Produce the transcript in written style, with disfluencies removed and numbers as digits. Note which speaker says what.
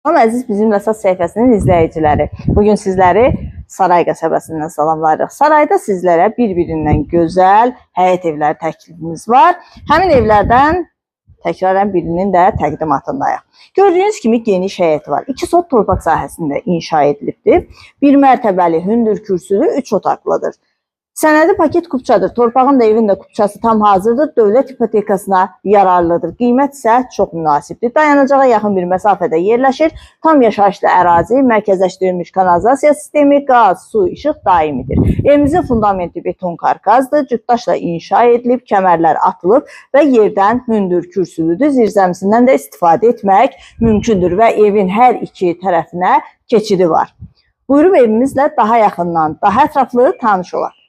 Speaker 1: Salam əziz bizim Əsas səhifəsinin izləyiciləri. Bugün sizləri Saray qəsəbəsindən salamlayırıq. Sarayda sizlərə bir-birindən gözəl həyət evləri təklifimiz var. Həmin evlərdən təkrarən birinin də təqdimatındayıq. Gördüyünüz kimi geniş həyət var. 2 sot torpaq sahəsində inşa edilibdir. 1 mərtəbəli hündür kürsülü 3 otaqlıdır. Sənədi paket kupçadır. Torpağın da evin də kupçası tam hazırdır. Dövlət hipotekasına yararlıdır. Qiymət isə çox münasibdir. Dayanacağa yaxın bir məsafədə yerləşir. Tam yaşayışlı ərazi, mərkəzləşdirilmiş kanalizasiya sistemi, qaz, su, işıq daimidir. Evimizin fundamenti beton karkazdır. Cütdaşla inşa edilib, kəmərlər atılıb və yerdən hündür kürsülüdür. Zirzəmisindən də istifadə etmək mümkündür və evin hər iki tərəfinə keçidi var. Buyurub evimizlə daha yaxından, daha ətraflı tanış olaq.